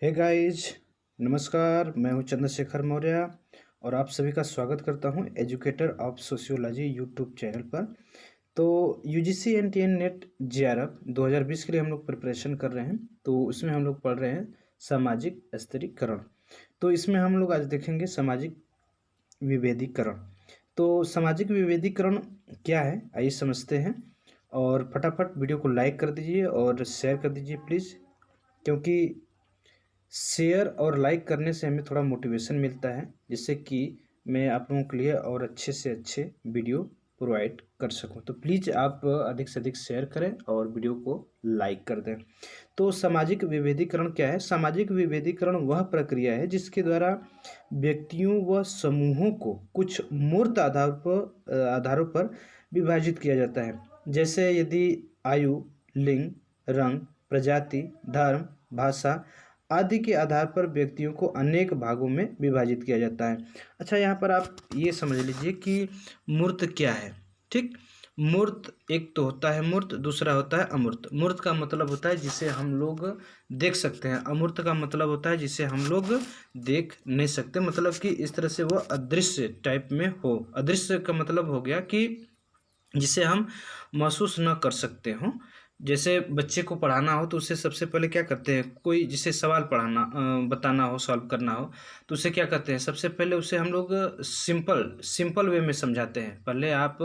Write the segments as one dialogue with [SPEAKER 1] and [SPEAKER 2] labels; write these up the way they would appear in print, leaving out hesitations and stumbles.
[SPEAKER 1] Hey guys, नमस्कार। मैं हूं चंद्रशेखर मौर्य और आप सभी का स्वागत करता हूं educator of sociology YouTube channel पर। तो यूजीसी एनटीए नेट जेआरएफ 2020 के लिए हम लोग प्रिपरेशन कर रहे हैं। तो उसमें हम लोग पढ़ रहे हैं सामाजिक स्तरीकरण। तो इसमें हम लोग आज देखेंगे सामाजिक विभेदीकरण। तो सामाजिक विभेदीकरण क्या है, आइए समझते हैं। और फटाफट वीडियो को लाइक कर दीजिए और शेयर कर दीजिए प्लीज़, क्योंकि शेयर और लाइक करने से हमें थोड़ा मोटिवेशन मिलता है, जिससे कि मैं आप लोगों के लिए और अच्छे से अच्छे वीडियो प्रोवाइड कर सकूं। तो प्लीज़ आप अधिक से अधिक शेयर करें और वीडियो को लाइक कर दें। तो सामाजिक विभेदीकरण क्या है? सामाजिक विभेदीकरण वह प्रक्रिया है जिसके द्वारा व्यक्तियों व समूहों को कुछ मूर्त आधारों पर विभाजित किया जाता है। जैसे यदि आयु, लिंग, रंग, प्रजाति, धर्म, भाषा आदि के आधार पर व्यक्तियों को अनेक भागों में विभाजित किया जाता है। अच्छा, यहाँ पर आप ये समझ लीजिए कि मूर्त क्या है। ठीक, मूर्त एक तो होता है मूर्त, दूसरा होता है अमूर्त। मूर्त का मतलब होता है जिसे हम लोग देख सकते हैं, अमूर्त का मतलब होता है जिसे हम लोग देख नहीं सकते, मतलब कि इस तरह से वह अदृश्य टाइप में हो। अदृश्य का मतलब हो गया कि जिसे हम महसूस न कर सकते हों। जैसे बच्चे को पढ़ाना हो तो उसे सबसे पहले क्या करते हैं, कोई जिसे सवाल बताना हो, सॉल्व करना हो, तो उसे क्या करते हैं, सबसे पहले उसे हम लोग सिंपल सिंपल वे में समझाते हैं। पहले आप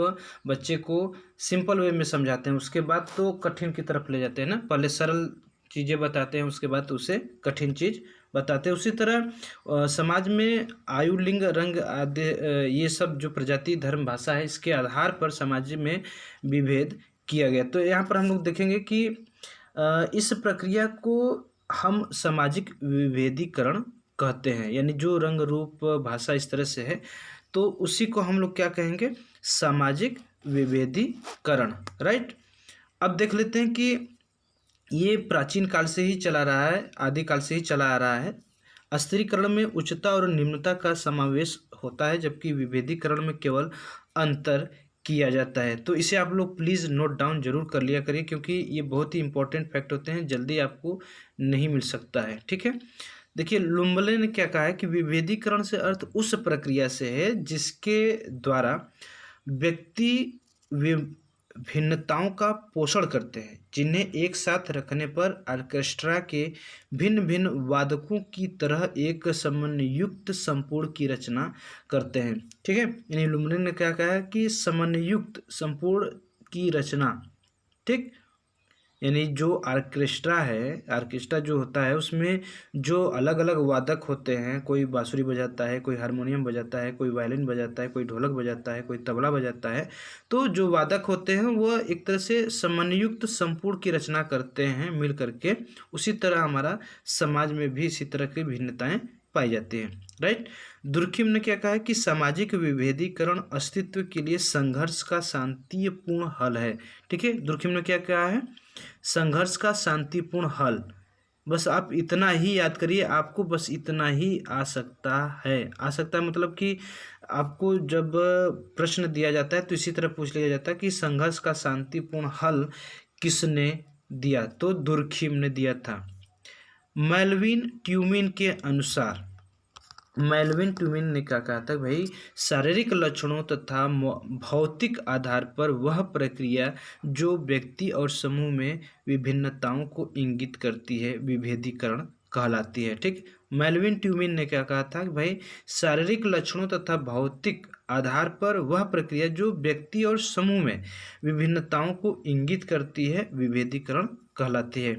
[SPEAKER 1] बच्चे को सिंपल वे में समझाते हैं, उसके बाद तो कठिन की तरफ ले जाते हैं ना। पहले सरल चीज़ें बताते हैं, उसके बाद उसे कठिन चीज़ बताते हैं। उसी तरह समाज में आयु, लिंग, रंग आदि ये सब जो प्रजाति, धर्म, भाषा है, इसके आधार पर समाज में विभेद किया गया। तो यहाँ पर हम लोग देखेंगे कि इस प्रक्रिया को हम सामाजिक विभेदीकरण कहते हैं। यानी जो रंग, रूप, भाषा इस तरह से है, तो उसी को हम लोग क्या कहेंगे, सामाजिक विभेदीकरण। राइट। अब देख लेते हैं कि ये प्राचीन काल से ही चला रहा है, आदिकाल से ही चला आ रहा है। स्त्रीकरण में उच्चता और निम्नता का समावेश होता है, जबकि विभेदीकरण में केवल अंतर किया जाता है। तो इसे आप लोग प्लीज़ नोट डाउन जरूर कर लिया करिए, क्योंकि ये बहुत ही इंपॉर्टेंट फैक्ट होते हैं, जल्दी आपको नहीं मिल सकता है। ठीक है, देखिए लुम्बले ने क्या कहा है कि विभेदीकरण से अर्थ उस प्रक्रिया से है जिसके द्वारा व्यक्ति भिन्नताओं का पोषण करते हैं, जिन्हें एक साथ रखने पर ऑर्केस्ट्रा के भिन्न भिन्न वादकों की तरह एक समन्वयुक्त संपूर्ण की रचना करते हैं। ठीक है, यानी लुम्बिनी ने क्या कहा है कि समन्वयुक्त संपूर्ण की रचना। ठीक, यानी जो ऑर्केस्ट्रा है, ऑर्केस्ट्रा जो होता है उसमें जो अलग अलग वादक होते हैं, कोई बांसुरी बजाता है, कोई हारमोनियम बजाता है, कोई वायलिन बजाता है, कोई ढोलक बजाता है, कोई तबला बजाता है। तो जो वादक होते हैं वह एक तरह से समन्वयुक्त संपूर्ण की रचना करते हैं मिल करके। उसी तरह हमारा समाज में भी इसी तरह की भिन्नताएं पाई जाती हैं। राइट। दुर्खिम ने क्या कहा है कि सामाजिक विभेदीकरण अस्तित्व के लिए संघर्ष का शांतिपूर्ण हल है। ठीक है, दुर्खिम ने क्या कहा है, संघर्ष का शांतिपूर्ण हल। बस आप इतना ही याद करिए, आपको बस इतना ही आ सकता है। आ सकता है मतलब कि आपको जब प्रश्न दिया जाता है तो इसी तरह पूछ लिया जाता है कि संघर्ष का शांतिपूर्ण हल किसने दिया, तो दुर्खिम ने दिया था। मेल्विन ट्यूमिन के अनुसार, मेल्विन ट्यूमिन ने क्या कहा था भाई, शारीरिक लक्षणों तथा भौतिक आधार पर वह प्रक्रिया जो व्यक्ति और समूह में विभिन्नताओं को इंगित करती है विभेदीकरण कहलाती है। ठीक, मेल्विन ट्यूमिन ने क्या कहा था कि भाई शारीरिक लक्षणों तथा भौतिक आधार पर वह प्रक्रिया जो व्यक्ति और समूह में विभिन्नताओं को इंगित करती है विभेदीकरण कहलाती है।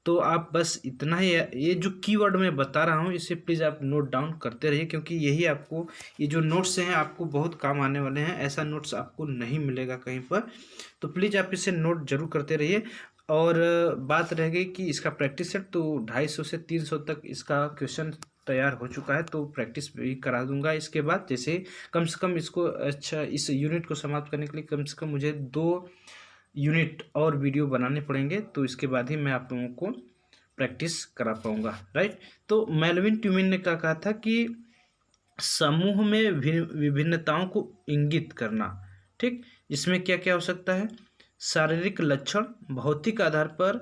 [SPEAKER 1] तो आप बस इतना ही, ये जो कीवर्ड मैं बता रहा हूँ इसे प्लीज़ आप नोट डाउन करते रहिए, क्योंकि यही आपको, ये जो नोट्स हैं आपको बहुत काम आने वाले हैं। ऐसा नोट्स आपको नहीं मिलेगा कहीं पर, तो प्लीज़ आप इसे नोट जरूर करते रहिए। और बात रह गई कि इसका प्रैक्टिस सेट, तो 250 से 300 तक इसका क्वेश्चन तैयार हो चुका है, तो प्रैक्टिस भी करा दूंगा इसके बाद। जैसे कम से कम इसको, अच्छा, इस यूनिट को समाप्त करने के लिए कम से कम मुझे 2 यूनिट और वीडियो बनाने पड़ेंगे, तो इसके बाद ही मैं आप लोगों को प्रैक्टिस करा पाऊंगा। राइट। तो मेल्विन ट्यूमिन ने क्या कहा था कि समूह में विभिन्नताओं को इंगित करना। ठीक, इसमें क्या क्या हो सकता है, शारीरिक लक्षण, भौतिक आधार पर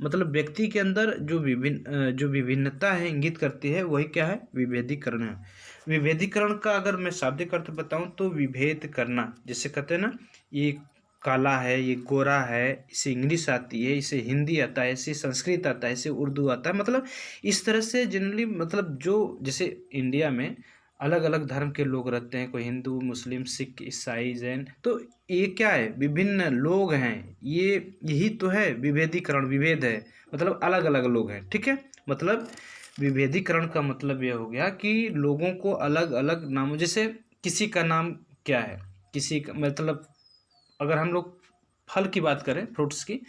[SPEAKER 1] मतलब व्यक्ति के अंदर जो विभिन्नता है इंगित करती है, वही क्या है, विभेदीकरण है। विभेदीकरण का अगर मैं शाब्दिक अर्थ बताऊं तो विभेद करना, जैसे कहते हैं ना, ये काला है, ये गोरा है, इसे इंग्लिश आती है, इसे हिंदी आता है, इसे संस्कृत आता है, इसे उर्दू आता है, मतलब इस तरह से जनरली, मतलब जो जैसे इंडिया में अलग अलग धर्म के लोग रहते हैं, कोई हिंदू, मुस्लिम, सिख, ईसाई, जैन, तो ये क्या है, विभिन्न लोग हैं, ये यही तो है विभेदीकरण, विभेद है, मतलब अलग अलग लोग हैं, ठीक है। मतलब विभेदीकरण का मतलब यह हो गया कि लोगों को अलग अलग नामों, जैसे किसी का नाम क्या है, किसी का मतलब, अगर हम लोग फल की बात करें, फ्रूट्स की,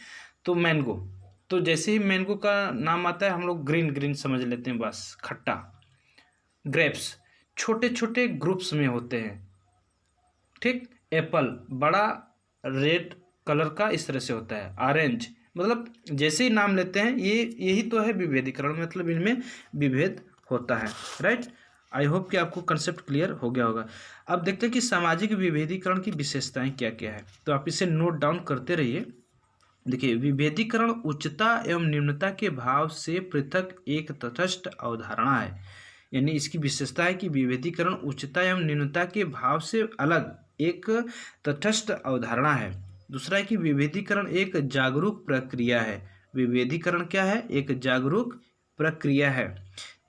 [SPEAKER 1] तो मैंगो, तो जैसे ही मैंगो का नाम आता है हम लोग ग्रीन ग्रीन समझ लेते हैं, बस खट्टा। ग्रेप्स छोटे छोटे ग्रुप्स में होते हैं, ठीक। एप्पल बड़ा रेड कलर का इस तरह से होता है। ऑरेंज, मतलब जैसे ही नाम लेते हैं, ये यही तो है विभेदीकरण, मतलब इनमें विभेद होता है, राइट। आई होप कि आपको कंसेप्ट क्लियर हो गया होगा। अब देखते हैं कि सामाजिक विभेदीकरण की विशेषताएं क्या क्या है, तो आप इसे नोट डाउन करते रहिए। देखिए, विभेदीकरण उच्चता एवं निम्नता के भाव से पृथक एक तटस्थ अवधारणा है। यानी इसकी विशेषता है कि विभेदीकरण उच्चता एवं निम्नता के भाव से अलग एक तटस्थ अवधारणा है। दूसरा है कि विभेदीकरण एक जागरूक प्रक्रिया है। विभेदीकरण क्या है, एक जागरूक प्रक्रिया है।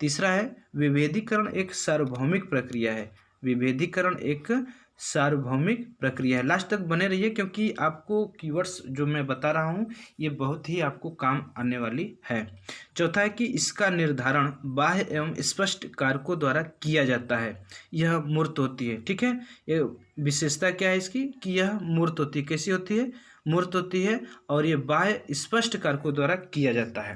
[SPEAKER 1] तीसरा है, विभेदीकरण एक सार्वभौमिक प्रक्रिया है। विभेदीकरण एक सार्वभौमिक प्रक्रिया है। लास्ट तक बने रहिए, क्योंकि आपको कीवर्ड्स जो मैं बता रहा हूँ ये बहुत ही आपको काम आने वाली है। चौथा है कि इसका निर्धारण बाह्य एवं स्पष्ट कारकों द्वारा किया जाता है। यह मूर्त होती है, ठीक है। ये विशेषता क्या है इसकी, कि यह मूर्त होती है। कैसी होती है, मूर्त होती है, और ये बाह्य स्पष्ट कारकों द्वारा किया जाता है।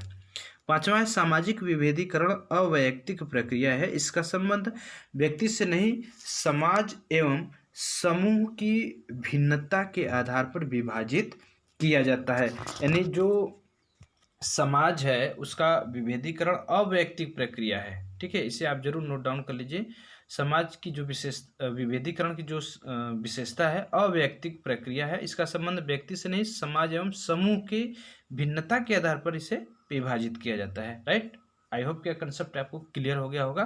[SPEAKER 1] पांचवा है, सामाजिक विभेदीकरण अवैयक्तिक प्रक्रिया है। इसका संबंध व्यक्ति से नहीं, समाज एवं समूह की भिन्नता के आधार पर विभाजित किया जाता है। यानी जो समाज है उसका विभेदीकरण अवैयक्तिक प्रक्रिया है, ठीक है। इसे आप जरूर नोट डाउन कर लीजिए। समाज की जो विभेदीकरण की जो विशेषता है, अवैयक्तिक प्रक्रिया है। इसका संबंध व्यक्ति से नहीं, समाज एवं समूह की भिन्नता के आधार पर इसे विभाजित किया जाता है, राइट। आई होप कि कंसेप्ट आपको क्लियर हो गया होगा,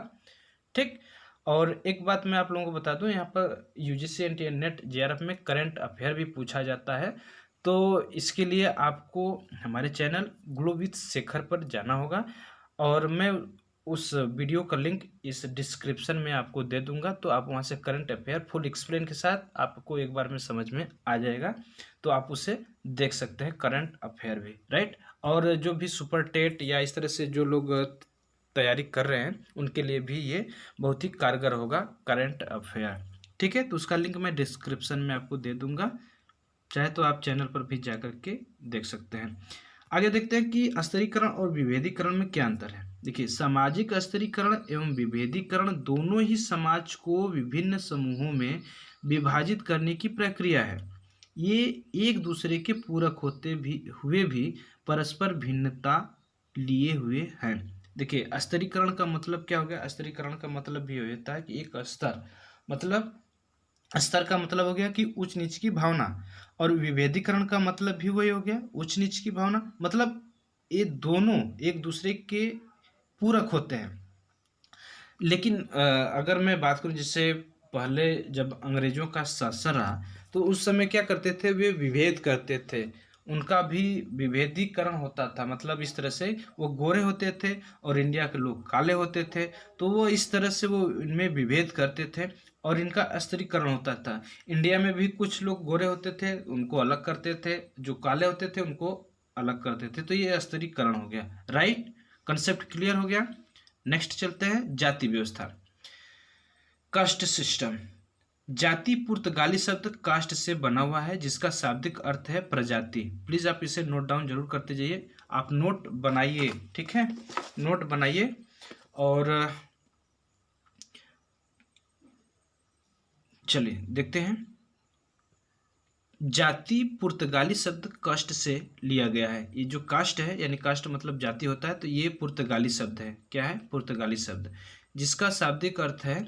[SPEAKER 1] ठीक। और एक बात मैं आप लोगों को बता दूं, यहाँ पर यूजीसी एंड नेट जेआरएफ में करंट अफेयर भी पूछा जाता है। तो इसके लिए आपको हमारे चैनल ग्लो विथ शेखर पर जाना होगा, और मैं उस वीडियो का लिंक इस डिस्क्रिप्शन में आपको दे दूंगा। तो आप वहाँ से करंट अफेयर फुल एक्सप्लेन के साथ आपको एक बार में समझ में आ जाएगा, तो आप उसे देख सकते हैं, करंट अफेयर भी, राइट। और जो भी सुपर टेट या इस तरह से जो लोग तैयारी कर रहे हैं, उनके लिए भी ये बहुत ही कारगर होगा, करंट अफेयर, ठीक है। तो उसका लिंक मैं डिस्क्रिप्शन में आपको दे दूंगा, चाहे तो आप चैनल पर भी जाकर के देख सकते हैं। आगे देखते हैं कि स्तरीकरण और विभेदीकरण में क्या अंतर है। देखिए, सामाजिक स्तरीकरण एवं विभेदीकरण दोनों ही समाज को विभिन्न समूहों में विभाजित करने की प्रक्रिया है। ये एक दूसरे के पूरक होते भी हुए भी परस्पर भिन्नता लिए हुए हैं। देखिए, स्तरीकरण का मतलब क्या हो गया, स्तरीकरण का मतलब भी होता है कि एक स्तर, मतलब स्तर का मतलब हो गया कि उच्च नीच की भावना, और विभेदीकरण का मतलब भी वही हो गया, उच्च नीच की भावना, मतलब ये दोनों एक दूसरे के पूरक होते हैं। लेकिन अगर मैं बात करूं, जैसे पहले जब अंग्रेजों का शासन रहा, तो उस समय क्या करते थे, वे विभेद करते थे, उनका भी विभेदीकरण होता था। मतलब इस तरह से वो गोरे होते थे और इंडिया के लोग काले होते थे, तो वो इस तरह से वो इनमें विभेद करते थे, और इनका स्तरीकरण होता था। इंडिया में भी कुछ लोग गोरे होते थे, उनको अलग करते थे, जो काले होते थे उनको अलग करते थे। तो ये स्तरीकरण हो गया, राइट। कंसेप्ट क्लियर हो गया। नेक्स्ट चलते हैं, जाति व्यवस्था, कास्ट सिस्टम। जाति पुर्तगाली शब्द कास्ट से बना हुआ है, जिसका शाब्दिक अर्थ है प्रजाति। प्लीज आप इसे नोट डाउन जरूर करते जाइए, आप नोट बनाइए, ठीक है, नोट बनाइए। और चलिए देखते हैं, जाति पुर्तगाली शब्द कास्ट से लिया गया है। ये जो कास्ट है, यानी कास्ट मतलब जाति होता है, तो ये पुर्तगाली शब्द है। क्या है, पुर्तगाली शब्द, जिसका शाब्दिक अर्थ है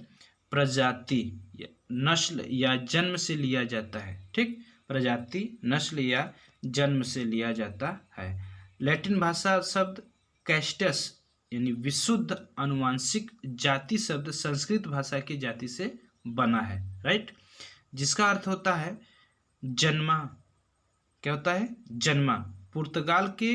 [SPEAKER 1] प्रजाति, नस्ल या जन्म से लिया जाता है, ठीक। प्रजाति, नस्ल या जन्म से लिया जाता है। लैटिन भाषा शब्द कैस्टस यानी विशुद्ध अनुवांशिक जाति शब्द संस्कृत भाषा की जाति से बना है, राइट, जिसका अर्थ होता है जन्मा। क्या होता है? जन्मा। पुर्तगाल के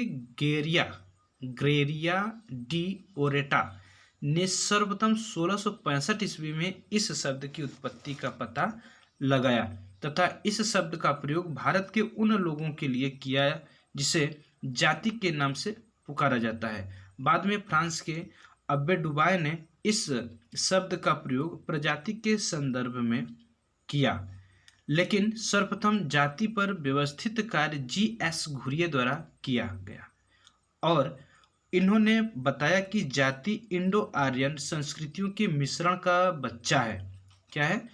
[SPEAKER 1] ग्रेरिया डी ओरेटा ने सर्वप्रथम 1665 ईस्वी में इस शब्द की उत्पत्ति का पता लगाया तथा इस शब्द का प्रयोग भारत के उन लोगों के लिए किया जिसे जाति के नाम से पुकारा जाता है। बाद में फ्रांस के अब्बे डुबाय ने इस शब्द का प्रयोग प्रजाति के संदर्भ में किया, लेकिन सर्वप्रथम जाति पर व्यवस्थित कार्य जी.एस. घुरिये द्वारा किया गया और इन्होंने बताया कि जाति इंडो आर्यन संस्कृतियों के मिश्रण का बच्चा है। क्या है?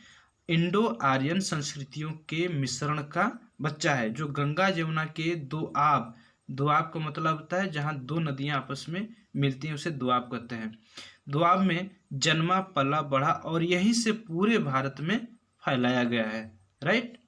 [SPEAKER 1] इंडो आर्यन संस्कृतियों के मिश्रण का बच्चा है, जो गंगा जमुना के दोआब का मतलब होता है जहाँ दो नदियाँ आपस में मिलती हैं, उसे दोआब कहते हैं। दोआब में जन्मा, पला, बढ़ा और यहीं से पूरे भारत में फैलाया गया है, राइट।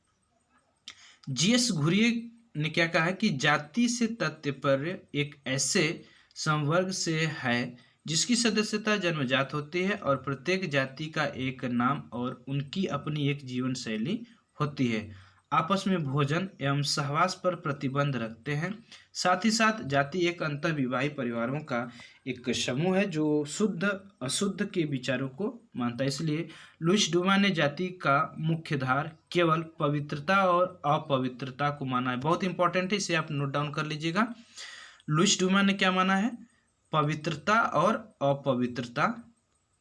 [SPEAKER 1] जी.एस. घुरिये ने क्या कहा है कि जाति से तात्पर्य एक ऐसे संवर्ग से है जिसकी सदस्यता जन्मजात होती है और प्रत्येक जाति का एक नाम और उनकी अपनी एक जीवन शैली होती है। आपस में भोजन एवं सहवास पर प्रतिबंध रखते हैं। साथ ही साथ जाति एक अंतःविवाही परिवारों का एक समूह है जो शुद्ध अशुद्ध के विचारों को मानता है। इसलिए लुईस डुमा ने जाति का मुख्य धार केवल पवित्रता और अपवित्रता को माना है। बहुत इंपॉर्टेंट है, इसे आप नोट डाउन कर लीजिएगा। लुईस डुमा ने क्या माना है? पवित्रता और अपवित्रता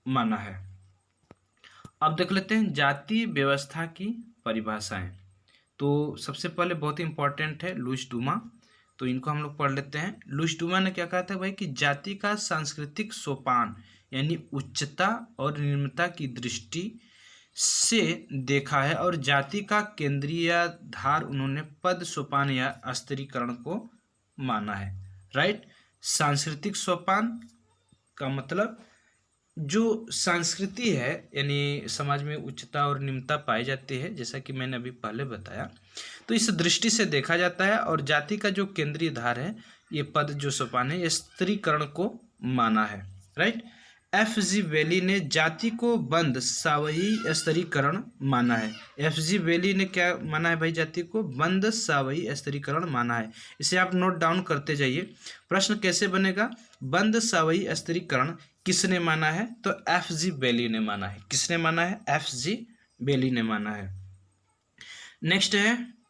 [SPEAKER 1] माना है। अब देख लेते हैं जाति व्यवस्था की परिभाषाएं। तो सबसे पहले बहुत ही इंपॉर्टेंट है लुईस डुमा, तो इनको हम लोग पढ़ लेते हैं। लुईस डुमा ने क्या कहा था भाई कि जाति का सांस्कृतिक सोपान यानी उच्चता और निम्नता की दृष्टि से देखा है और जाति का केंद्रीय धार उन्होंने पद सोपान या स्तरीकरण को माना है, राइट। सांस्कृतिक सोपान का मतलब जो संस्कृति है यानी समाज में उच्चता और निम्नता पाई जाती है, जैसा कि मैंने अभी पहले बताया, तो इस दृष्टि से देखा जाता है। और जाति का जो केंद्रीय धार है, ये पद जो सोपान है, ये स्त्रीकरण को माना है, राइट। एफ.जी. वेली ने जाति को बंद सावयी स्तरीकरण माना है। एफ.जी. वेली ने क्या माना है भाई? जाति को बंद सावयी स्तरीकरण माना है। इसे आप नोट डाउन करते जाइए। प्रश्न कैसे बनेगा? बंद सावयी स्तरीकरण किसने माना है? तो एफ.जी. वेली ने माना है। किसने माना है? एफ.जी. वेली ने माना है। नेक्स्ट है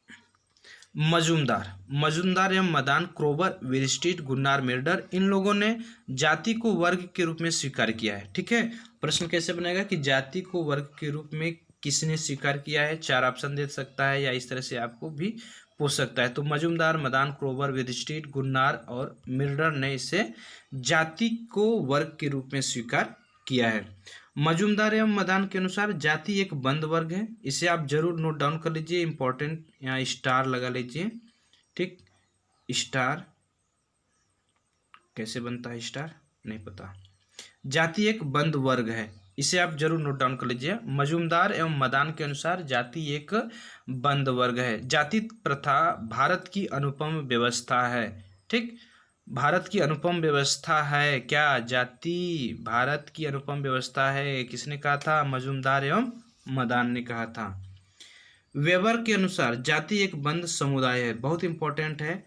[SPEAKER 1] मजूमदार एवं मदान, क्रोबर, विरस्टीट, गुन्नार, मिर्डर, इन लोगों ने जाति को वर्ग के रूप में स्वीकार किया है। ठीक है, प्रश्न कैसे बनेगा कि जाति को वर्ग के रूप में किसने स्वीकार किया है? 4 ऑप्शन दे सकता है या इस तरह से आपको भी पूछ सकता है। तो मजूमदार, मदान, क्रोबर, विरस्टीट, गुन्नार और मिर्डर ने इसे जाति को वर्ग के रूप में स्वीकार किया है। मजूमदार एवं मदान के अनुसार जाति एक बंद वर्ग है। इसे आप जरूर नोट डाउन कर लीजिए, इंपॉर्टेंट, यहाँ स्टार लगा लीजिए। ठीक, स्टार कैसे बनता है? स्टार नहीं पता। जाति एक बंद वर्ग है, इसे आप जरूर नोट डाउन कर लीजिए। मजूमदार एवं मदान के अनुसार जाति एक बंद वर्ग है। जाति प्रथा भारत की अनुपम व्यवस्था है। ठीक, भारत की अनुपम व्यवस्था है। क्या जाति भारत की अनुपम व्यवस्था है? किसने कहा था? मजूमदार एवं मदान ने कहा था। वेबर के अनुसार जाति एक बंद समुदाय है। बहुत इंपॉर्टेंट है,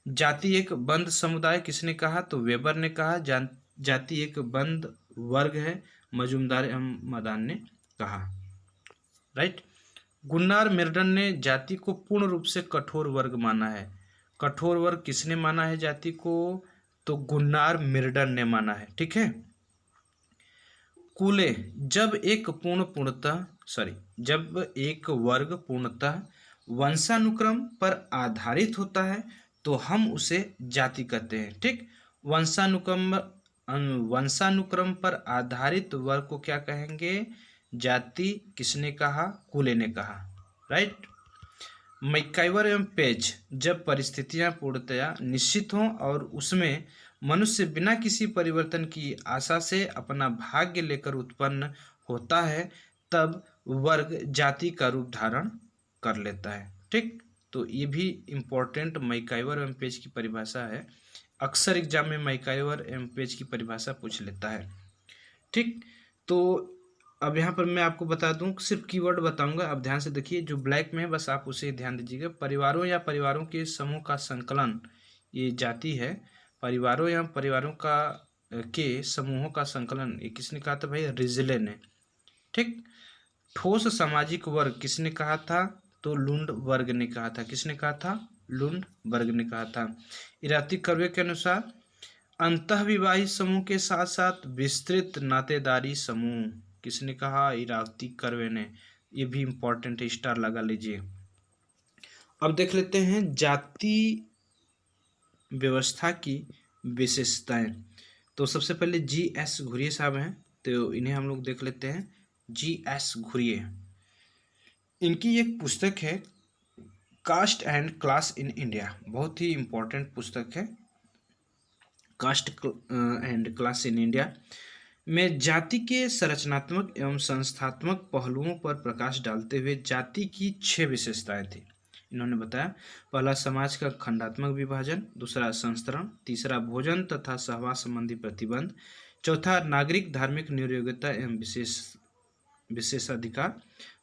[SPEAKER 1] जाति एक बंद समुदाय किसने कहा? तो वेबर ने कहा। जाति एक बंद वर्ग है, मजूमदार एवं मदान ने कहा, राइट। गुन्नार मिर्डन ने जाति को पूर्ण रूप से कठोर वर्ग माना है। कठोर वर्ग किसने माना है जाति को? तो गुन्नार मिर्डन ने माना है। ठीक है। कूले, जब एक वर्ग पूर्णतः वंशानुक्रम पर आधारित होता है तो हम उसे जाति कहते हैं। ठीक, वंशानुक्रम पर आधारित वर्ग को क्या कहेंगे? जाति। किसने कहा? कूले ने कहा, राइट। मैकाइवर एवं पेज, जब परिस्थितियां पूर्णतया निश्चित हों और उसमें मनुष्य बिना किसी परिवर्तन की आशा से अपना भाग्य लेकर उत्पन्न होता है, तब वर्ग जाति का रूप धारण कर लेता है। ठीक, तो ये भी इम्पोर्टेंट मैकाइवर एवं पेज की परिभाषा है, अक्सर एग्जाम में मैकाइवर एवं पेज की परिभाषा पूछ लेता है। ठीक, तो अब यहाँ पर मैं आपको बता दूं, सिर्फ कीवर्ड बताऊंगा, अब ध्यान से देखिए, जो ब्लैक में है बस आप उसे ध्यान दीजिएगा। परिवारों या परिवारों के समूह का संकलन, ये जाति है। परिवारों या परिवारों का के समूहों का संकलन, ये किसने कहा था भाई? रिजले ने। ठीक। ठोस सामाजिक वर्ग किसने कहा था? तो लुंड वर्ग ने कहा था। किसने कहा था? लुंड वर्ग ने कहा था। इराती कर्वे के अनुसार अंतःविवाहित समूह के साथ साथ विस्तृत नातेदारी समूह, किसने कहा? इरावती कर्वे ने। ये भी इंपॉर्टेंट है, स्टार लगा लीजिए। अब देख लेते हैं जाति व्यवस्था की विशेषताएं। तो सबसे पहले G.S. घुरिये साहब हैं, तो इन्हें हम लोग देख लेते हैं। G.S. घुरिये, इनकी एक पुस्तक है caste and class in India, बहुत ही इंपॉर्टेंट पुस्तक है। Caste and class in India में जाति के संरचनात्मक एवं संस्थात्मक पहलुओं पर प्रकाश डालते हुए जाति की 6 विशेषताएं थी। इन्होंने बताया, पहला समाज का खंडात्मक विभाजन, दूसरा संस्तरण, तीसरा भोजन तथा सहवास संबंधी प्रतिबंध, चौथा नागरिक धार्मिक नियोग्यता एवं विशेषाधिकार,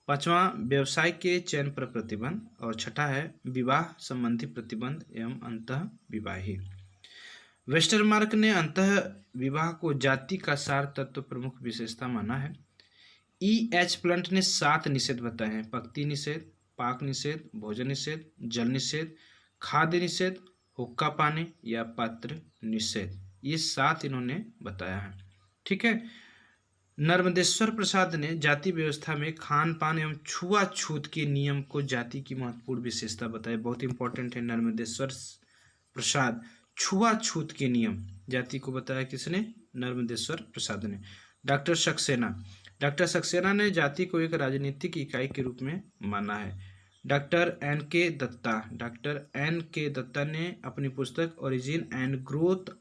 [SPEAKER 1] पांचवा व्यवसाय के चयन पर प्रतिबंध, और छठा है विवाह संबंधी प्रतिबंध एवं अंतः विवाही। वेस्टरमार्क ने अंतः विवाह को जाति का सार तत्व प्रमुख विशेषता माना है। E.H. प्लंट ने 7 निषेध बताए हैं: पक्ति निषेध, पाक निषेध, भोजन निषेध, जल निषेध, खाद्य निषेध, हुक्का पाने या पात्र निषेध। ये 7 इन्होंने बताया है। ठीक है। नर्मदेश्वर प्रसाद ने जाति व्यवस्था में खान पान एवं छुआछूत के नियम को जाति की महत्वपूर्ण विशेषता बताई। बहुत इंपॉर्टेंट है। नर्मदेश्वर प्रसाद, छुआछूत के नियम जाति को बताया किसने? नर्मदेश्वर प्रसाद ने। डॉक्टर सक्सेना ने जाति को एक राजनीतिक इकाई के रूप में माना है। डॉक्टर एन के दत्ता ने अपनी पुस्तक origin and growth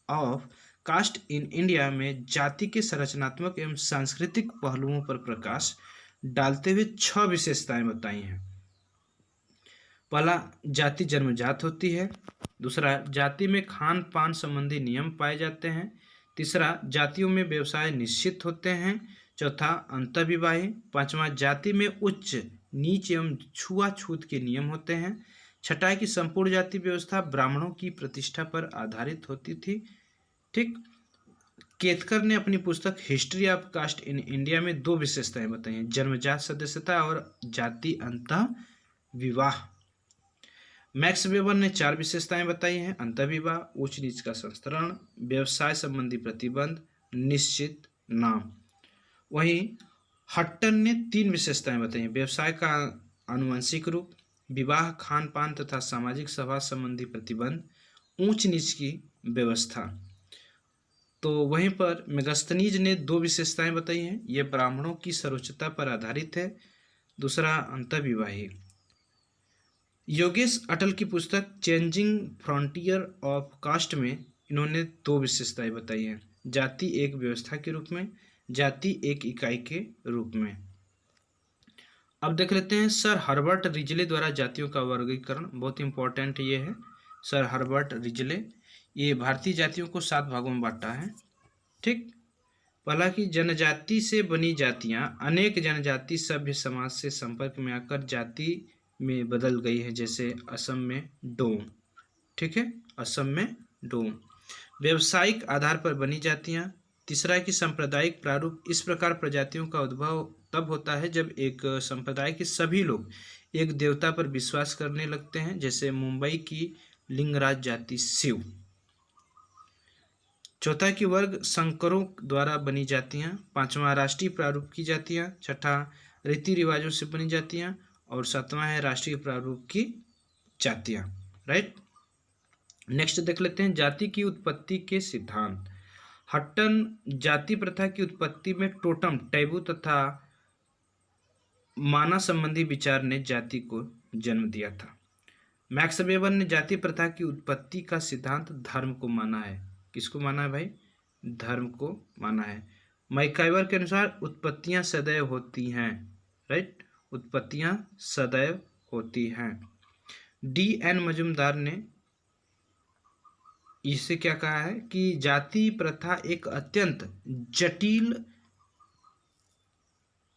[SPEAKER 1] of caste in India में जाति के संरचनात्मक एवं सांस्कृतिक पहलुओं पर प्रकाश डालते हुए 6 विशेषताएं बताई हैं। पहला, जाति जन्मजात होती है। दूसरा, जाति में खान पान संबंधी नियम पाए जाते हैं। तीसरा, जातियों में व्यवसाय निश्चित होते हैं। चौथा, अंतःविवाही। पांचवा, जाति में उच्च नीच एवं छुआछूत के नियम होते हैं। छठा है कि संपूर्ण जाति व्यवस्था ब्राह्मणों की प्रतिष्ठा पर आधारित होती थी। ठीक। केतकर ने अपनी पुस्तक history of caste in India में 2 विशेषताएं बताई हैं: जन्मजात सदस्यता और जाति अंतः विवाह। मैक्स वेबर ने 4 विशेषताएं बताई हैं: अंतःविवाह, उच्च नीच का संस्तरण, व्यवसाय संबंधी प्रतिबंध, निश्चित नाम। वहीं हट्टन ने 3 विशेषताएं बताई हैं: व्यवसाय का आनुवंशिक रूप, विवाह, खान पान तथा सामाजिक सभा संबंधी प्रतिबंध, ऊंच नीच की व्यवस्था। तो वहीं पर मेगास्थनीज ने 2 विशेषताएं बताई हैं: ये ब्राह्मणों की सर्वोच्चता पर आधारित है। दूसरा, अंतःविवाही। योगेश अटल की पुस्तक चेंजिंग फ्रंटियर ऑफ कास्ट में इन्होंने 2 विशेषताएं बताई हैं: जाति एक व्यवस्था के रूप में, जाति एक इकाई के रूप में। अब देख लेते हैं सर हर्बर्ट रिजले द्वारा जातियों का वर्गीकरण। बहुत इंपॉर्टेंट ये है। सर हर्बर्ट रिजले, ये भारतीय जातियों को 7 भागों में बांटा है। ठीक। पहला कि जनजाति से बनी जातियां अनेक जनजाति सभ्य समाज से संपर्क में आकर जाति में बदल गई है, जैसे असम में डोम। ठीक है, असम में डोम। व्यवसायिक आधार पर बनी जातियां। तीसरा है कि सांप्रदायिक प्रारूप। इस प्रकार प्रजातियों का उद्भव तब होता है जब एक संप्रदाय के सभी लोग एक देवता पर विश्वास करने लगते हैं, जैसे मुंबई की लिंगराज जाति शिव। चौथा की वर्ग संकरों द्वारा बनी जातियां। पांचवा, राष्ट्रीय प्रारूप की जातियां। छठा, रीति रिवाजों से बनी जातियां। और सातवां है राष्ट्रीय प्रारूप की जातियां। राइट। नेक्स्ट देख लेते हैं जाति की उत्पत्ति के सिद्धांत। हट्टन जाति प्रथा की उत्पत्ति में टोटम, टैबू तथा माना संबंधी विचार ने जाति को जन्म दिया था। मैक्स वेबर ने जाति प्रथा की उत्पत्ति का सिद्धांत धर्म को माना है। किसको माना है भाई? धर्म को माना है। मैकाइवर के अनुसार उत्पत्तियां सदैव होती हैं। राइट, उत्पत्तियां सदैव होती हैं। D.N. मजुमदार ने इससे क्या कहा है कि जाति प्रथा एक अत्यंत जटिल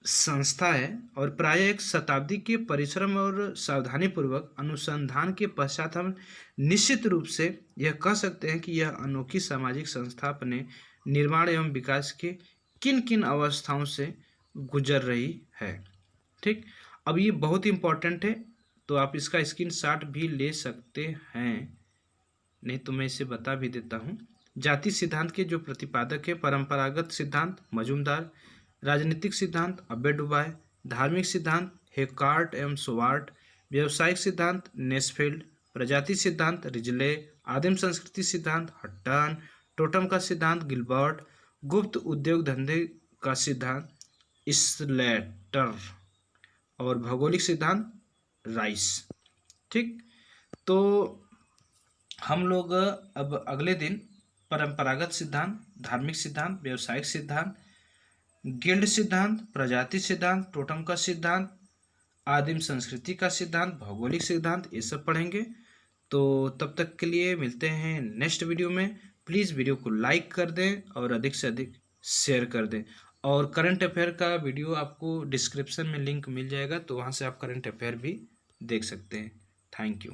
[SPEAKER 1] संस्था है और प्राय एक शताब्दी के परिश्रम और सावधानीपूर्वक अनुसंधान के पश्चात हम निश्चित रूप से यह कह सकते हैं कि यह अनोखी सामाजिक संस्था अपने निर्माण एवं विकास के किन किन अवस्थाओं से गुजर रही है। ठीक, अब ये बहुत इंपॉर्टेंट है, तो आप इसका स्क्रीनशॉट भी ले सकते हैं, नहीं तो मैं इसे बता भी देता हूँ। जाति सिद्धांत के जो प्रतिपादक है परंपरागत सिद्धांत मजूमदार, राजनीतिक सिद्धांत अब्बे डुबाय, धार्मिक सिद्धांत हेकार्ट एवं सोवार्ट, व्यावसायिक सिद्धांत नेस्फेल्ड, प्रजाति सिद्धांत रिजले, आदिम संस्कृति सिद्धांत हट्टन, टोटम का सिद्धांत गिलबर्ट, गुप्त उद्योग धंधे का सिद्धांत स्लेटर और भौगोलिक सिद्धांत राइस। ठीक, तो हम लोग अब अगले दिन परंपरागत सिद्धांत, धार्मिक सिद्धांत, व्यावसायिक सिद्धांत, गिल्ड सिद्धांत, प्रजाति सिद्धांत, टोटम का सिद्धांत, आदिम संस्कृति का सिद्धांत, भौगोलिक सिद्धांत, ये सब पढ़ेंगे। तो तब तक के लिए मिलते हैं नेक्स्ट वीडियो में। प्लीज़ वीडियो को लाइक कर दें और अधिक से अधिक शेयर कर दें। और करंट अफेयर का वीडियो आपको डिस्क्रिप्शन में लिंक मिल जाएगा, तो वहाँ से आप करंट अफेयर भी देख सकते हैं। Thank you.